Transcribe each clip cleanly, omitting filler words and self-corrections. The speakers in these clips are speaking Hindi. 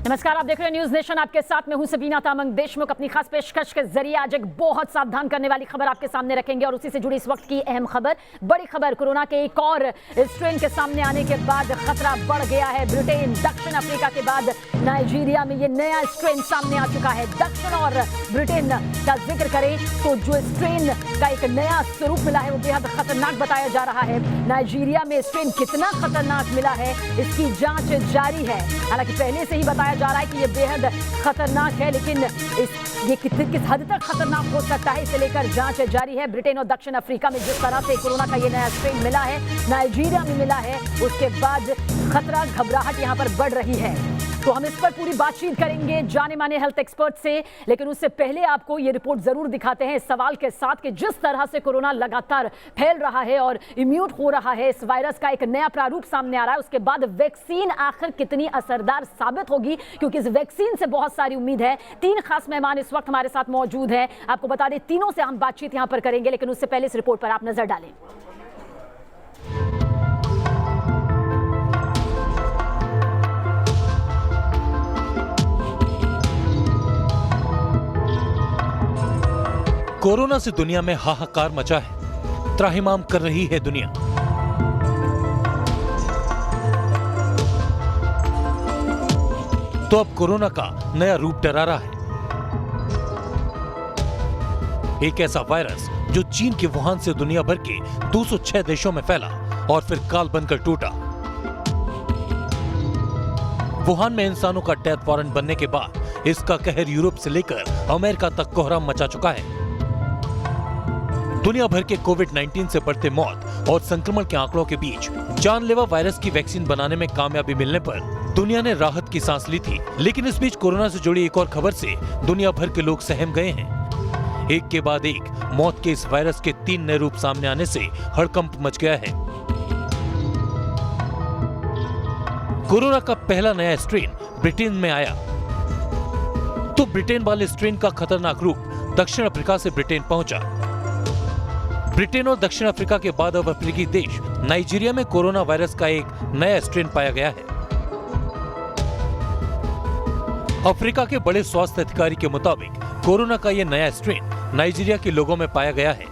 नमस्कार, आप देख रहे हैं न्यूज नेशन। आपके साथ में हूं सबीना तामंग देशमुख। अपनी खास पेशकश के जरिए आज एक बहुत सावधान करने वाली खबर आपके सामने रखेंगे और उसी से जुड़ी इस वक्त की अहम खबर, बड़ी खबर। कोरोना के एक और स्ट्रेन के सामने आने के बाद खतरा बढ़ गया है। ब्रिटेन, दक्षिण अफ्रीका के बाद नाइजीरिया में ये नया स्ट्रेन सामने आ चुका है। दक्षिण और ब्रिटेन का जिक्र करें तो जो स्ट्रेन का एक नया स्वरूप मिला है वो बेहद खतरनाक बताया जा रहा है। नाइजीरिया में स्ट्रेन कितना खतरनाक मिला है इसकी जांच जारी है। हालांकि पहले से ही बताया जा रहा है कि ये बेहद खतरनाक है, लेकिन ये किस हद तक खतरनाक हो सकता है इसे लेकर जांच जारी है। ब्रिटेन और दक्षिण अफ्रीका में जिस तरह से कोरोना का ये नया स्ट्रेन मिला है, नाइजीरिया में मिला है, उसके बाद खतरा, घबराहट यहां पर बढ़ रही है। तो हम इस पर पूरी बातचीत करेंगे जाने माने हेल्थ एक्सपर्ट से, लेकिन उससे पहले आपको ये रिपोर्ट जरूर दिखाते हैं इस सवाल के साथ कि जिस तरह से कोरोना लगातार फैल रहा है और इम्यूट हो रहा है, इस वायरस का एक नया प्रारूप सामने आ रहा है, उसके बाद वैक्सीन आखिर कितनी असरदार साबित होगी, क्योंकि इस वैक्सीन से बहुत सारी उम्मीद है। 3 खास मेहमान इस वक्त हमारे साथ मौजूद हैं। आपको बता दें तीनों से हम बातचीत यहां पर करेंगे, लेकिन उससे पहले इस रिपोर्ट पर आप नजर डालें। कोरोना से दुनिया में हाहाकार मचा है, त्राहिमाम कर रही है दुनिया। तो अब कोरोना का नया रूप डरा रहा है। एक ऐसा वायरस जो चीन के वुहान से दुनिया भर के 206 देशों में फैला और फिर काल बनकर टूटा। वुहान में इंसानों का डेथ वारंट बनने के बाद इसका कहर यूरोप से लेकर अमेरिका तक कोहराम मचा चुका है। दुनिया भर के कोविड-19 से बढ़ते मौत और संक्रमण के आंकड़ों के बीच जानलेवा वायरस की वैक्सीन बनाने में कामयाबी मिलने पर दुनिया ने राहत की सांस ली थी। लेकिन इस बीच कोरोना से जुड़ी एक और खबर से दुनिया भर के लोग सहम गए हैं। एक के बाद एक मौत के इस वायरस के 3 नए रूप सामने आने से हड़कंप मच गया है। कोरोना का पहला नया स्ट्रेन ब्रिटेन में आया, तो ब्रिटेन वाले स्ट्रेन का खतरनाक रूप दक्षिण अफ्रीका से ब्रिटेन पहुंचा। ब्रिटेन और दक्षिण अफ्रीका के बाद अब अफ्रीकी देश नाइजीरिया में कोरोना वायरस का एक नया स्ट्रेन पाया गया है। अफ्रीका के बड़े स्वास्थ्य अधिकारी के मुताबिक कोरोना का यह नया स्ट्रेन नाइजीरिया के लोगों में पाया गया है।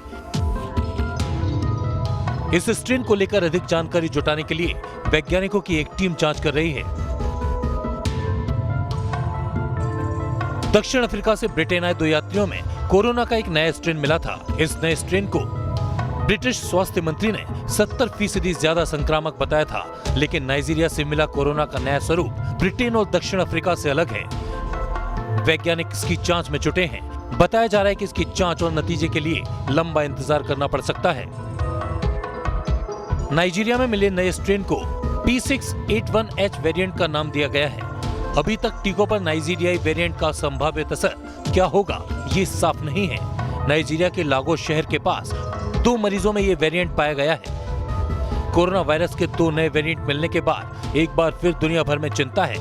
इस स्ट्रेन को लेकर अधिक जानकारी जुटाने के लिए वैज्ञानिकों की एक टीम जांच कर रही है। दक्षिण अफ्रीका से ब्रिटेन आए 2 यात्रियों में कोरोना का एक नया स्ट्रेन मिला था। इस नए स्ट्रेन को ब्रिटिश स्वास्थ्य मंत्री ने 70% ज्यादा संक्रामक बताया था, लेकिन नाइजीरिया से मिला कोरोना का नया स्वरूप ब्रिटेन और दक्षिण अफ्रीका से अलग है। वैज्ञानिक इसकी जांच में जुटे हैं। बताया जा रहा है कि इसकी जांच और नतीजे के लिए लंबा इंतजार करना पड़ सकता है। नाइजीरिया में मिले नए स्ट्रेन को P681H वेरिएंट का नाम दिया गया है। अभी तक टीकों पर नाइजीरियाई वेरिएंट का संभावित असर क्या होगा ये साफ नहीं है। नाइजीरिया के लागोस शहर के पास 2 मरीजों में ये वेरिएंट पाया गया है। कोरोना वायरस के 2 नए वेरिएंट मिलने के बाद एक बार फिर दुनिया भर में चिंता है।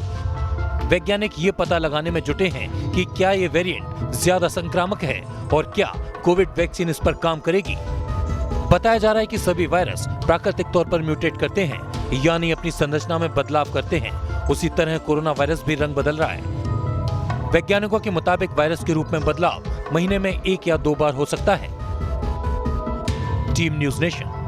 वैज्ञानिक ये पता लगाने में जुटे हैं कि क्या ये वेरिएंट ज्यादा संक्रामक है और क्या कोविड वैक्सीन इस पर काम करेगी। बताया जा रहा है कि सभी वायरस प्राकृतिक तौर पर म्यूटेट करते हैं, यानी अपनी संरचना में बदलाव करते हैं। उसी तरह कोरोना वायरस भी रंग बदल रहा है। वैज्ञानिकों के मुताबिक वायरस के रूप में बदलाव महीने में 1 या 2 बार हो सकता है। Team news nation.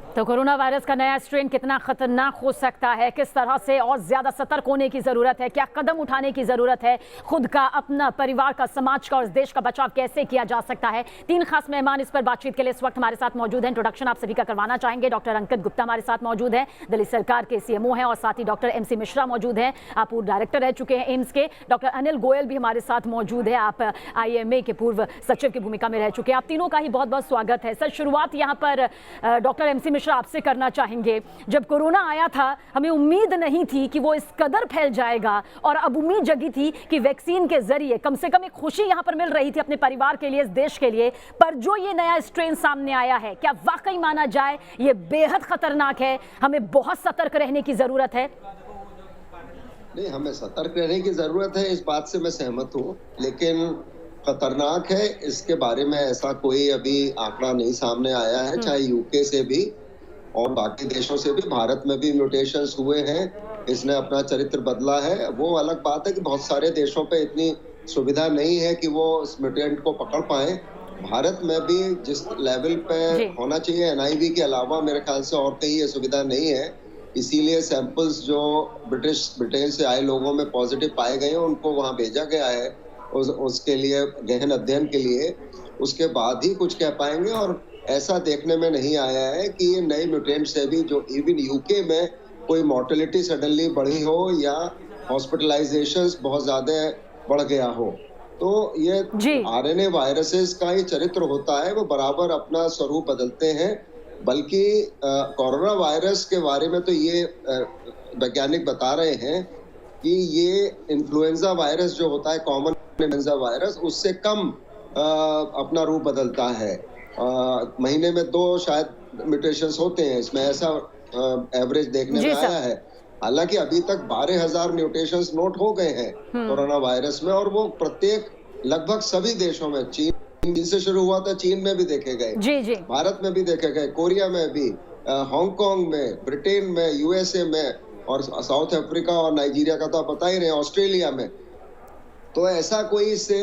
तो कोरोना वायरस का नया स्ट्रेन कितना खतरनाक हो सकता है, किस तरह से और ज्यादा सतर्क होने की जरूरत है, क्या कदम उठाने की जरूरत है, खुद का, अपना, परिवार का, समाज का और देश का बचाव कैसे किया जा सकता है। 3 खास मेहमान इस पर बातचीत के लिए इस वक्त हमारे साथ मौजूद हैं। इंट्रोडक्शन आप सभी का करवाना चाहेंगे। डॉक्टर अंकित गुप्ता हमारे साथ मौजूद हैं, दिल्ली सरकार के CMO हैं, और साथ ही डॉक्टर MC मिश्रा मौजूद हैं, आप पूर्व डायरेक्टर रह चुके हैं एम्स के। डॉक्टर अनिल गोयल भी हमारे साथ मौजूद है, आप IMA के पूर्व सचिव की भूमिका में रह चुके हैं। आप तीनों का ही बहुत बहुत स्वागत है। सर, शुरुआत यहाँ पर डॉक्टर MC मिश्रा आपसे करना चाहेंगे। जब कोरोना आया था हमें उम्मीद नहीं थी कि वो इस कदर फैल जाएगा, और अब उम्मीद जगी थी कि वैक्सीन के जरिए कम से कम एक खुशी यहां पर मिल रही थी अपने परिवार के लिए, इस देश के लिए। पर जो ये नया स्ट्रेन सामने आया है, क्या वाकई माना जाए ये बेहद खतरनाक है, हमें बहुत सतर्क रहने की जरूरत है? नहीं, हमें सतर्क रहने की जरूरत है, इस बात से मैं सहमत हूँ, लेकिन खतरनाक है इसके बारे में ऐसा कोई अभी आंकड़ा नहीं सामने आया है, चाहे यूके से भी और बाकी देशों से भी। भारत में भी म्यूटेशंस हुए हैं, इसने अपना चरित्र बदला है। वो अलग बात है कि बहुत सारे देशों पे इतनी सुविधा नहीं है कि वो इस म्यूटेंट को पकड़ पाए। भारत में भी जिस लेवल पे होना चाहिए NIV के अलावा मेरे ख्याल से और कहीं ये सुविधा नहीं है। इसीलिए सैंपल्स जो ब्रिटेन से आए लोगों में पॉजिटिव पाए गए हैं उनको वहां भेजा गया है उसके लिए गहन अध्ययन के लिए। उसके बाद ही कुछ कह पाएंगे। और ऐसा देखने में नहीं आया है कि ये नए म्यूटेंट से भी जो इवन यूके में कोई मॉर्टेलिटी सडनली बढ़ी हो या हॉस्पिटलाइजेशंस बहुत ज्यादा बढ़ गया हो। तो ये RNA वायरसेस का ही चरित्र होता है, वो बराबर अपना स्वरूप बदलते हैं। बल्कि कोरोना वायरस के बारे में तो ये वैज्ञानिक बता रहे हैं कि ये इन्फ्लुएंजा वायरस जो होता है, कॉमन इन्फ्लुएंजा वायरस, उससे कम अपना रूप बदलता है। महीने में 2 शायद म्यूटेशंस होते हैं इसमें, ऐसा एवरेज देखने में आया है। हालांकि अभी तक 12,000 म्यूटेशंस नोट हो गए हैं कोरोना वायरस में, और वो प्रत्येक लगभग सभी देशों में, चीन से शुरू हुआ था, चीन में भी देखे गए, भारत में भी देखे गए, कोरिया में भी, हांगकांग में, ब्रिटेन में, USA में, और साउथ अफ्रीका और नाइजीरिया का तो पता ही नहीं, ऑस्ट्रेलिया में। तो ऐसा कोई इससे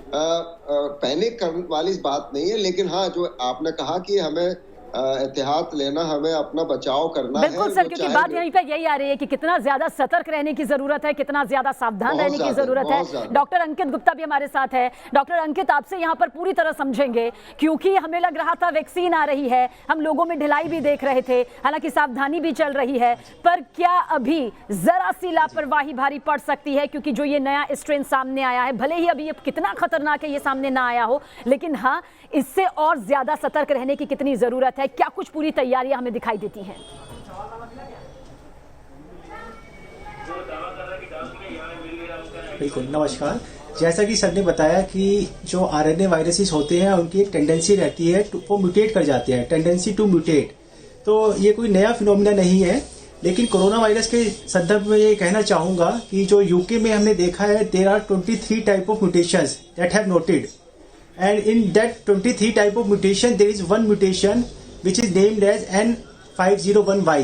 पैनिक करने वाली बात नहीं है। लेकिन हाँ, जो आपने कहा कि हमें एहतियात लेना, हमें अपना बचाव करना है। बिल्कुल सर, क्योंकि बात यहीं पे यही आ रही है कि कितना ज्यादा सतर्क रहने की जरूरत है, कितना ज्यादा सावधान रहने की जरूरत है। डॉक्टर अंकित गुप्ता भी हमारे साथ है। डॉक्टर अंकित, आपसे यहाँ पर पूरी तरह समझेंगे, क्योंकि हमें लग रहा था वैक्सीन आ रही है, हम लोगों में ढिलाई भी देख रहे थे, हालांकि सावधानी भी चल रही है, पर क्या अभी जरा सी लापरवाही भारी पड़ सकती है? क्योंकि जो ये नया स्ट्रेन सामने आया है, भले ही अभी ये कितना खतरनाक है ये सामने ना आया हो, लेकिन हाँ, इससे और ज्यादा सतर्क रहने की कितनी जरूरत है? क्या कुछ पूरी तैयारियां हमें दिखाई देती हैं? बिल्कुल, नमस्कार। जैसा कि सर ने बताया कि जो RNA वायरसेस होते हैं उनकी एक टेंडेंसी रहती है, वो म्यूटेट कर जाते हैं, टेंडेंसी टू म्यूटेट। तो ये कोई नया फिनोमिना नहीं है, लेकिन कोरोना वायरस के संदर्भ में ये कहना चाहूंगा कि जो यूके में हमने देखा है, there are 23 type of mutations that have noted, and in that 23 type of mutation there is one mutation which is named as N501Y,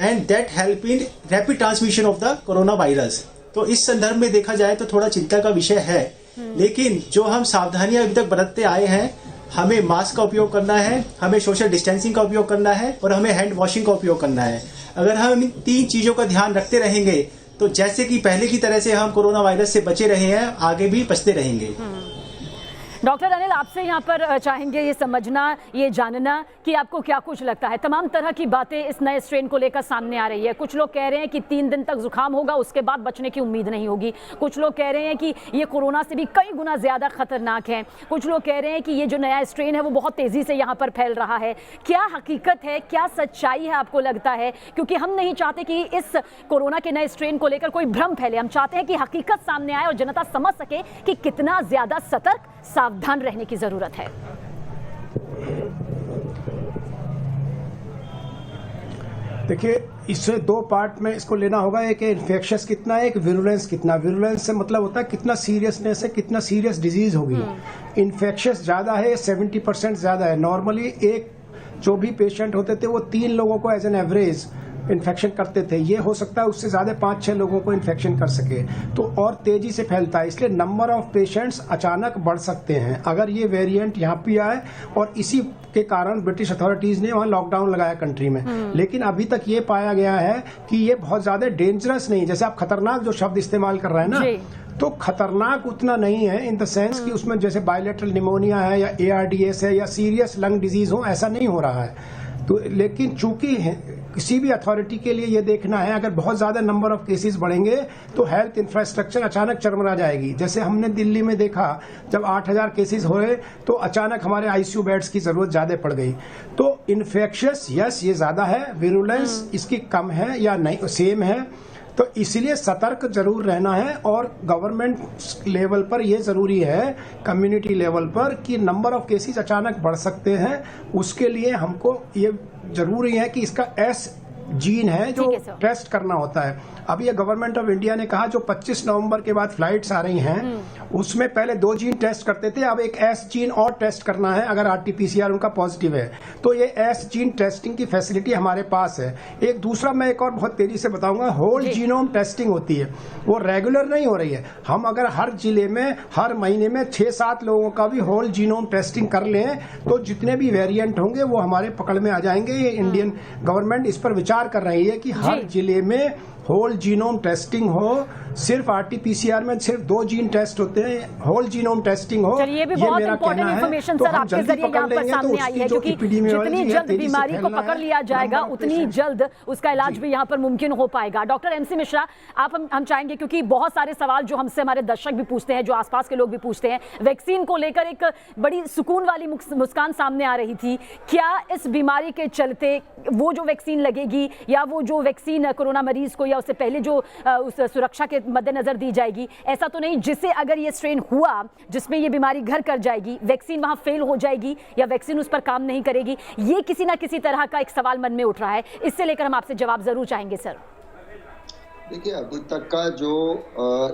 and that help in rapid transmission of the coronavirus। तो इस संदर्भ में देखा जाए तो थोड़ा चिंता का विषय है, लेकिन जो हम सावधानियां अभी तक बरतते आए हैं, हमें मास्क का उपयोग करना है, हमें सोशल डिस्टेंसिंग का उपयोग करना है, और हमें हैंड वॉशिंग का उपयोग करना है। अगर हम इन 3 चीजों का ध्यान रखते रहेंगे तो जैसे कि पहले की तरह से हम कोरोना वायरस से बचे रहे हैं, आगे भी बचते रहेंगे। डॉक्टर अनिल, आपसे यहाँ पर चाहेंगे ये समझना, ये जानना कि आपको क्या कुछ लगता है। तमाम तरह की बातें इस नए स्ट्रेन को लेकर सामने आ रही है। कुछ लोग कह रहे हैं कि 3 दिन तक जुकाम होगा, उसके बाद बचने की उम्मीद नहीं होगी। कुछ लोग कह रहे हैं कि ये कोरोना से भी कई गुना ज़्यादा खतरनाक है। कुछ लोग कह रहे हैं कि ये जो नया स्ट्रेन है वो बहुत तेज़ी से यहाँ पर फैल रहा है। क्या हकीकत है, क्या सच्चाई है आपको लगता है? क्योंकि हम नहीं चाहते कि इस कोरोना के नए स्ट्रेन को लेकर कोई भ्रम फैले। हम चाहते हैं कि हकीकत सामने आए और जनता समझ सके कि कितना ज़्यादा सतर्क, सावधान रहने की जरूरत है। देखिए, इससे 2 पार्ट में इसको लेना होगा। एक इन्फेक्शस कितना है, एक विरुलेंस कितना। विरुलेंस से मतलब होता है कितना सीरियसनेस है, कितना सीरियस डिजीज होगी। इन्फेक्शस ज्यादा है, 70% ज्यादा है। नॉर्मली एक जो भी पेशेंट होते थे वो 3 लोगों को एज एन एवरेज इन्फेक्शन करते थे, ये हो सकता है उससे ज्यादा 5-6 लोगों को इन्फेक्शन कर सके, तो और तेजी से फैलता है। इसलिए नंबर ऑफ पेशेंट्स अचानक बढ़ सकते हैं अगर ये वेरिएंट यहाँ पे आए, और इसी के कारण ब्रिटिश अथॉरिटीज ने वहाँ लॉकडाउन लगाया कंट्री में। लेकिन अभी तक ये पाया गया है कि ये बहुत ज्यादा डेंजरस नहीं। जैसे आप खतरनाक जो शब्द इस्तेमाल कर रहे हैं ना, तो खतरनाक उतना नहीं है इन द सेंस कि उसमें जैसे बायलेटरल निमोनिया है या ARDS है या सीरियस लंग डिजीज हो, ऐसा नहीं हो रहा है। तो लेकिन चूंकि किसी भी अथॉरिटी के लिए ये देखना है, अगर बहुत ज्यादा नंबर ऑफ केसेस बढ़ेंगे तो हेल्थ इंफ्रास्ट्रक्चर अचानक चरमरा जाएगी। जैसे हमने दिल्ली में देखा, जब 8,000 केसेस हुए तो अचानक हमारे ICU बेड्स की जरूरत ज्यादा पड़ गई। तो इन्फेक्शियस यस ये ज्यादा है, विरुलेंस इसकी कम है या नहीं, सेम है। तो इसलिए सतर्क जरूर रहना है, और गवर्नमेंट लेवल पर यह जरूरी है, कम्युनिटी लेवल पर, कि नंबर ऑफ केसेस अचानक बढ़ सकते हैं। उसके लिए हमको ये जरूरी है कि इसका जीन है जो ठीक है सर। टेस्ट करना होता है। अब ये गवर्नमेंट ऑफ इंडिया ने कहा जो 25 नवंबर के बाद फ्लाइट्स आ रही हैं उसमें पहले 2 जीन टेस्ट करते थे, अब एक एस जीन और टेस्ट करना है अगर RT-PCR उनका पॉजिटिव है तो ये एस जीन टेस्टिंग की फैसिलिटी हमारे पास है। एक दूसरा मैं एक और बहुत तेजी से बताऊंगा, होल जीनोम टेस्टिंग होती है, वो रेगुलर नहीं हो रही है। हम अगर हर जिले में हर महीने में 6-7 लोगों का भी होल जीनोम टेस्टिंग कर लें तो जितने भी वेरिएंट होंगे वो हमारे पकड़ में आ जाएंगे। ये इंडियन गवर्नमेंट इस पर विचार कर रही है कि हर जिले में होल जीनोम टेस्टिंग हो। सिर्फ RT-PCR में सिर्फ 2 जीन टेस्ट होते हैं, होल जीनोम टेस्टिंग हो। चलिए, ये भी बहुत इंपॉर्टेंट इन्फॉर्मेशन सर आपके जरिए यहाँ पर सामने आई है, क्योंकि जितनी जल्द बीमारी को पकड़ लिया जाएगा उतनी जल्द उसका इलाज भी यहाँ पर मुमकिन हो पाएगा। डॉक्टर MC मिश्रा, आप हम चाहेंगे, क्योंकि बहुत सारे सवाल जो हमसे हमारे दर्शक भी पूछते हैं, जो आसपास के लोग भी पूछते हैं, वैक्सीन को लेकर एक बड़ी सुकून वाली मुस्कान सामने आ रही थी। क्या इस बीमारी के चलते वो जो वैक्सीन लगेगी या वो जो वैक्सीन कोरोना मरीज को या उससे पहले जो उस सुरक्षा के मद्देनजर दी जाएगी, ऐसा तो नहीं जिससे अगर ये स्ट्रेन हुआ जिसमें ये बीमारी घर कर जाएगी, वैक्सीन वहां फेल हो जाएगी या वैक्सीन उस पर काम नहीं करेगी? ये किसी ना किसी तरह का एक सवाल मन में उठ रहा है, इससे लेकर हम आपसे जवाब जरूर चाहेंगे सर। देखिए, अभी तक का जो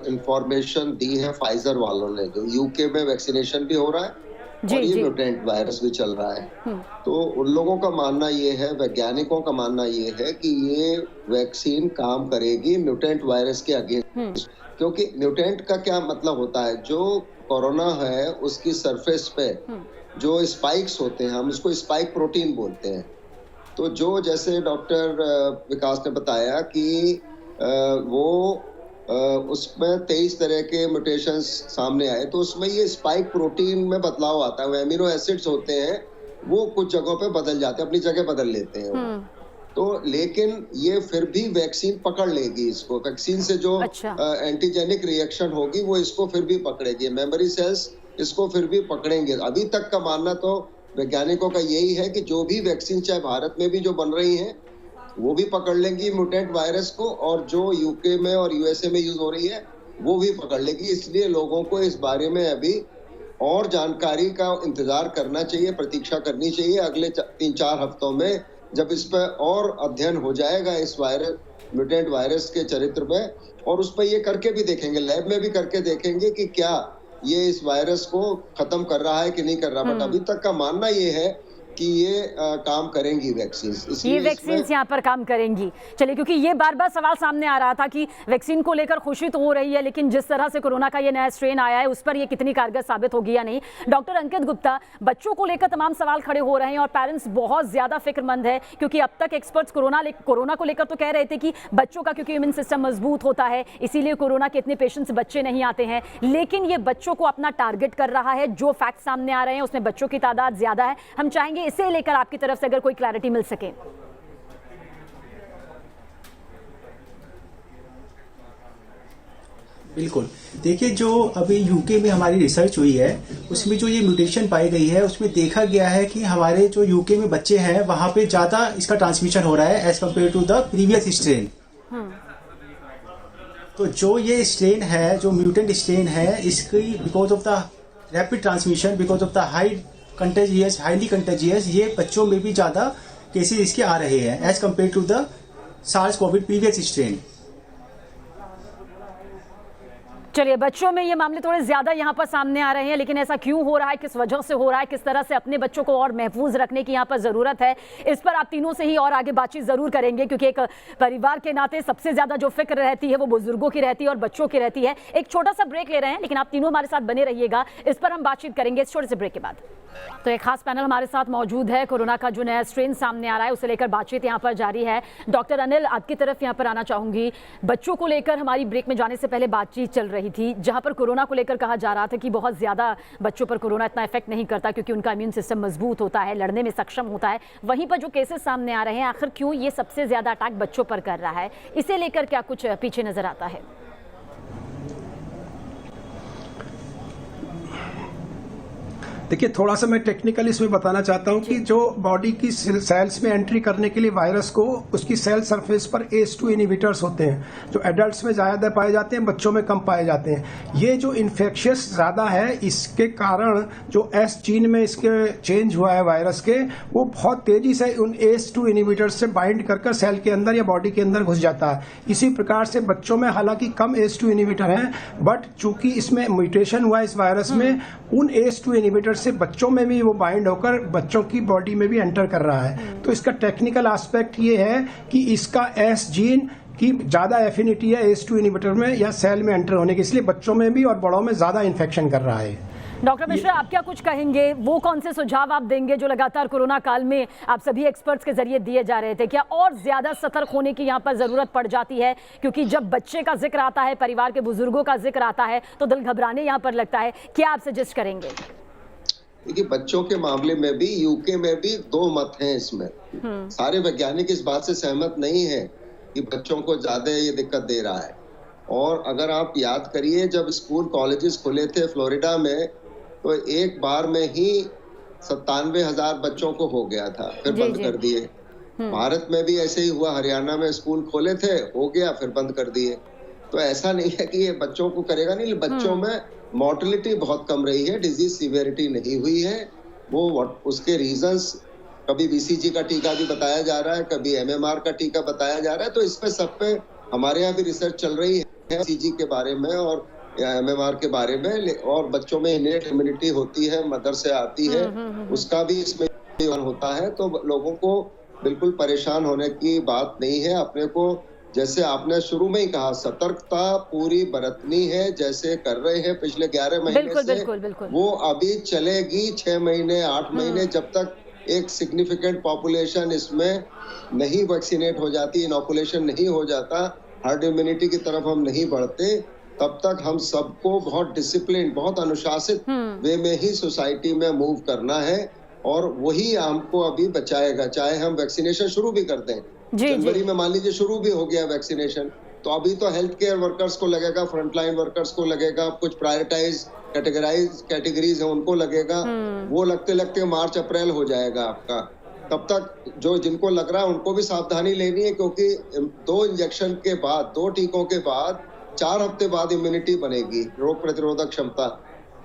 इंफॉर्मेशन दी है फाइजर वालों ने, जो UK में वैक्सीनेशन भी हो रहा है और ये म्यूटेंट वायरस भी चल रहा है, तो उन लोगों का मानना ये है, वैज्ञानिकों का मानना ये है कि ये वैक्सीन काम करेगी म्यूटेंट वायरस के अगेंस्ट। क्योंकि म्यूटेंट का क्या मतलब होता है, जो कोरोना है उसकी सरफेस पे जो स्पाइक्स होते हैं, हम उसको स्पाइक प्रोटीन बोलते हैं। तो जो जैसे डॉक्टर विकास ने बताया कि वो उसमें 23 तरह के म्यूटेशंस सामने आए, तो उसमें ये स्पाइक प्रोटीन में बदलाव आता है। वो एमिनो एसिड्स होते हैं, वो कुछ जगहों पे बदल जाते हैं, अपनी जगह बदल लेते हैं। तो लेकिन ये फिर भी वैक्सीन पकड़ लेगी इसको। वैक्सीन से जो एंटीजेनिक रिएक्शन होगी वो इसको फिर भी पकड़ेगी, मेमोरी सेल्स इसको फिर भी पकड़ेंगे। अभी तक का मानना तो वैज्ञानिकों का यही है कि जो भी वैक्सीन चाहे भारत में भी जो बन रही हैं वो भी पकड़ लेंगी म्यूटेंट वायरस को, और जो UK में और USA में यूज हो रही है वो भी पकड़ लेगी। इसलिए लोगों को इस बारे में अभी और जानकारी का इंतजार करना चाहिए, प्रतीक्षा करनी चाहिए। अगले 3-4 हफ्तों में जब इस पर और अध्ययन हो जाएगा इस वायरस, म्यूटेंट वायरस के चरित्र पे, और उस पर ये करके भी देखेंगे, लैब में भी करके देखेंगे कि क्या ये इस वायरस को खत्म कर रहा है कि नहीं कर रहा। बट अभी तक का मानना ये है कि ये काम करेंगी वैक्सीन, ये वैक्सीन यहाँ पर काम करेंगी। चलिए, क्योंकि ये बार बार सवाल सामने आ रहा था कि वैक्सीन को लेकर खुशी तो हो रही है, लेकिन जिस तरह से कोरोना का ये नया स्ट्रेन आया है उस पर ये कितनी कारगर साबित होगी या नहीं। डॉक्टर अंकित गुप्ता, बच्चों को लेकर तमाम सवाल खड़े हो रहे हैं और पेरेंट्स बहुत ज्यादा फिक्रमंद है, क्योंकि अब तक एक्सपर्ट्स कोरोना को लेकर तो कह रहे थे कि बच्चों का क्योंकि इम्यून सिस्टम मजबूत होता है इसीलिए कोरोना के इतने पेशेंट्स बच्चे नहीं आते हैं, लेकिन ये बच्चों को अपना टारगेट कर रहा है। जो फैक्ट सामने आ रहे हैं उसमें बच्चों की तादाद ज्यादा है। हम चाहेंगे इसे लेकर आपकी तरफ से अगर कोई क्लैरिटी मिल सके। बिल्कुल, देखिए, जो अभी UK में हमारी रिसर्च हुई है उसमें जो ये म्यूटेशन पाई गई है उसमें देखा गया है कि हमारे जो UK में बच्चे हैं वहां पे ज्यादा इसका ट्रांसमिशन हो रहा है as compare to the previous strain. तो जो ये स्ट्रेन है, जो म्यूटेंट स्ट्रेन है, इसकी because of the rapid transmission, because of the highly contagious, ये बच्चों में भी ज्यादा केसेस इसके आ रहे हैं as compare to the SARS-CoV previous strain. चलिए, बच्चों में ये मामले थोड़े ज्यादा यहाँ पर सामने आ रहे हैं, लेकिन ऐसा क्यों हो रहा है, किस वजह से हो रहा है, किस तरह से अपने बच्चों को और महफूज रखने की यहाँ पर जरूरत है, इस पर आप तीनों से ही और आगे बातचीत जरूर करेंगे, क्योंकि एक परिवार के नाते सबसे ज्यादा जो फिक्र रहती है वो बुजुर्गों की रहती है और बच्चों की रहती है। एक छोटा सा ब्रेक ले रहे हैं, लेकिन आप तीनों हमारे साथ बने रहिएगा, इस पर हम बातचीत करेंगे इस छोटे से ब्रेक के बाद। तो एक खास पैनल हमारे साथ मौजूद है। कोरोना का जो नया स्ट्रेन सामने आ रहा है उसे लेकर बातचीत यहाँ पर जारी है। डॉक्टर अनिल, आपकी तरफ यहाँ पर आना चाहूंगी। बच्चों को लेकर हमारी ब्रेक में जाने से पहले बातचीत चल रही थी, जहां पर कोरोना को लेकर कहा जा रहा था कि बहुत ज्यादा बच्चों पर कोरोना इतना इफेक्ट नहीं करता क्योंकि उनका इम्यून सिस्टम मजबूत होता है, लड़ने में सक्षम होता है। वहीं पर जो केसेस सामने आ रहे हैं, आखिर क्यों ये सबसे ज्यादा अटैक बच्चों पर कर रहा है, इसे लेकर क्या कुछ पीछे नजर आता है? देखिए, थोड़ा सा मैं टेक्निकल इसमें बताना चाहता हूं कि जो बॉडी की सेल्स में एंट्री करने के लिए वायरस को उसकी सेल सरफेस पर ACE2 इनहिबिटर्स होते हैं, जो एडल्ट्स में ज्यादा पाए जाते हैं, बच्चों में कम पाए जाते हैं। ये जो इन्फेक्शियस ज्यादा है, इसके कारण जो S जीन में इसके चेंज हुआ है वायरस के, वो बहुत तेजी से उन ACE2 इनहिबिटर्स से बाइंड कर सेल के अंदर या बॉडी के अंदर घुस जाता है। इसी प्रकार से बच्चों में हालांकि कम ACE2 इनहिबिटर हैं, बट चूंकि इसमें म्यूटेशन हुआ इस वायरस में, उन ACE2 इनहिबिटर से बच्चों में भी वो बाइंड होकर बच्चों की बॉडी में भी एंटर कर रहा है। तो इसका टेक्निकल एस्पेक्ट ये है कि इसका S जीन की ज्यादा एफिनिटी है ACE2 इनहिबिटर में या सेल में एंटर होने की, इसलिए बच्चों में भी और बड़ों में ज्यादा इन्फेक्शन कर रहा है। डॉक्टर मिश्रा, आप क्या कुछ कहेंगे? वो कौन से सुझाव आप देंगे जो लगातार कोरोना काल में आप सभी एक्सपर्ट्स के जरिए दिए जा रहे थे? क्या और ज्यादा सतर्क होने की यहाँ पर जरूरत पड़ जाती है? क्योंकि जब बच्चे का जिक्र आता है, परिवार के बुजुर्गों का जिक्र आता है, तो दिल घबराने यहाँ पर लगता है। क्या आप सजेस्ट करेंगे? देखिए, बच्चों के मामले में भी यूके में भी दो मत हैं इसमें। सारे वैज्ञानिक इस बात से सहमत नहीं है कि बच्चों को ज्यादा ये दिक्कत दे रहा है। और अगर आप याद करिए, जब स्कूल कॉलेजेस खुले थे फ्लोरिडा में, तो एक बार में ही 97,000 बच्चों को हो गया था, फिर बंद कर दिए। भारत में भी ऐसे ही हुआ, हरियाणा में स्कूल खोले थे, हो गया, फिर बंद कर दिए। तो ऐसा नहीं है कि ये बच्चों को करेगा नहीं, बच्चों में मॉर्टेलिटी बहुत कम रही है, डिजीज सीवियरिटी नहीं हुई है। वो उसके रीजंस, कभी BCG का टीका भी बताया जा रहा है, कभी MMR का टीका बताया जा रहा है। तो इस पे सब पे हमारे यहाँ भी रिसर्च चल रही है BCG के बारे में और MMR के बारे में। और बच्चों में इनेट इम्यूनिटी होती है, मदर से आती है, उसका भी इसमें होता है। तो लोगों को बिल्कुल परेशान होने की बात नहीं है। अपने को, जैसे आपने शुरू में ही कहा, सतर्कता पूरी बरतनी है, जैसे कर रहे हैं पिछले 11 महीने से। बिल्कुल। वो अभी चलेगी 6 महीने 8 महीने, जब तक एक सिग्निफिकेंट पॉपुलेशन इसमें नहीं वैक्सीनेट हो जाती, इनोकुलेशन नहीं हो जाता, हर्ड इम्यूनिटी की तरफ हम नहीं बढ़ते, तब तक हम सबको बहुत डिसिप्लिन, बहुत अनुशासित वे में ही सोसाइटी में मूव करना है। और वही हमको अभी बचाएगा, चाहे हम वैक्सीनेशन शुरू भी कर दें। जनवरी में मान लीजिए शुरू भी हो गया वैक्सीनेशन, तो अभी तो हेल्थ केयर वर्कर्स को लगेगा, फ्रंटलाइन वर्कर्स को लगेगा, कुछ प्रायोरिटाइज कैटेगरीज है उनको लगेगा। वो लगते लगते मार्च अप्रैल हो जाएगा आपका। तब तक जो जिनको लग रहा है उनको भी सावधानी लेनी है, क्योंकि 2 इंजेक्शन के बाद, 2 टीकों के बाद 4 हफ्ते बाद इम्यूनिटी बनेगी, रोग प्रतिरोधक क्षमता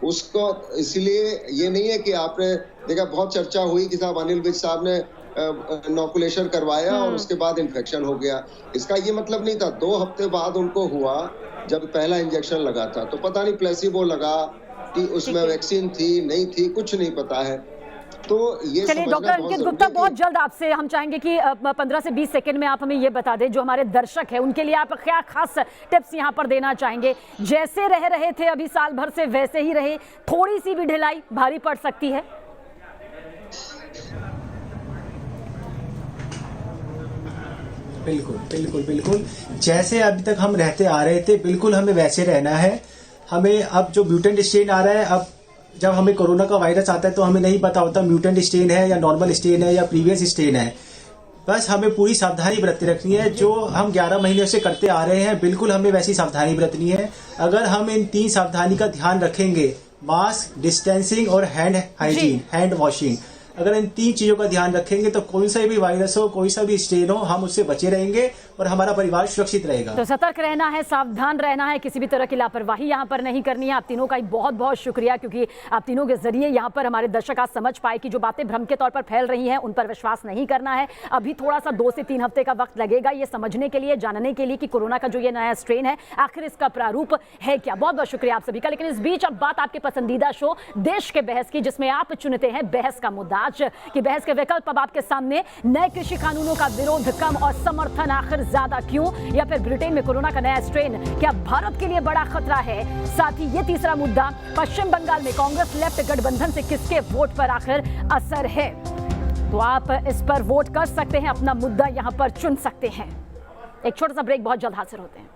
उसको। इसलिए ये नहीं है कि आपने देखा, बहुत चर्चा हुई कि साहब अनिल विज साहब ने इनोकुलेशन करवाया और उसके बाद इन्फेक्शन हो गया। इसका ये मतलब नहीं था। 2 हफ्ते बाद उनको हुआ जब पहला इंजेक्शन लगा था। तो पता नहीं प्लेसिबो लगा कि उसमें वैक्सीन थी नहीं थी, कुछ नहीं पता है। तो ये चलिए डॉक्टर अंकित गुप्ता, बहुत जल्द आपसे हम चाहेंगे कि 15 से 20 सेकंड में आप हमें ये बता दें, जो हमारे दर्शक हैं उनके लिए आप क्या खास टिप्स यहाँ पर देना चाहेंगे? जैसे रह रहे थे अभी साल भर से वैसे ही रहे, थोड़ी सी भी ढिलाई भारी पड़ सकती है? बिल्कुल जैसे अभी तक हम रहते आ रहे थे, बिल्कुल हमें वैसे रहना है। हमें अब जो म्यूटेंट स्ट्रेन आ रहा है, अब जब हमें कोरोना का वायरस आता है तो हमें नहीं पता होता म्यूटेंट स्ट्रेन है या नॉर्मल स्ट्रेन है या प्रीवियस स्ट्रेन है। बस हमें पूरी सावधानी बरतनी रखनी है, जो हम 11 महीने से करते आ रहे हैं, बिल्कुल हमें वैसी सावधानी बरतनी है। अगर हम इन 3 सावधानी का ध्यान रखेंगे, मास्क, डिस्टेंसिंग और हैंड हाइजीन, हैंड वॉशिंग, अगर इन 3 चीजों का ध्यान रखेंगे तो कोई सा भी वायरस हो, कोई सा भी स्ट्रेन हो, हम उससे बचे रहेंगे और हमारा परिवार सुरक्षित रहेगा। तो सतर्क रहना है, सावधान रहना है, किसी भी तरह की लापरवाही यहाँ पर नहीं करनी है। आप तीनों का बहुत बहुत शुक्रिया, क्योंकि आप तीनों के जरिए यहाँ पर हमारे दर्शक आज समझ पाए कि जो बातें भ्रम के तौर पर फैल रही हैं उन पर विश्वास नहीं करना है। अभी थोड़ा सा 2 से 3 हफ्ते का वक्त लगेगा ये समझने के लिए, जानने के लिए कि कोरोना का जो ये नया स्ट्रेन है आखिर इसका प्रारूप है क्या। बहुत बहुत शुक्रिया आप सभी का। लेकिन इस बीच अब बात आपके पसंदीदा शो देश के बहस की, जिसमें आप चुनते हैं बहस का मुद्दा। आज की बहस के विकल्प अब आपके सामने, नए कृषि कानूनों का विरोध कम और समर्थन आखिर ज्यादा क्यों, या फिर ब्रिटेन में कोरोना का नया स्ट्रेन क्या भारत के लिए बड़ा खतरा है। साथ ही ये तीसरा मुद्दा, पश्चिम बंगाल में कांग्रेस लेफ्ट गठबंधन से किसके वोट पर आखिर असर है। तो आप इस पर वोट कर सकते हैं, अपना मुद्दा यहां पर चुन सकते हैं। एक छोटा सा ब्रेक, बहुत जल्द हाजिर होते हैं।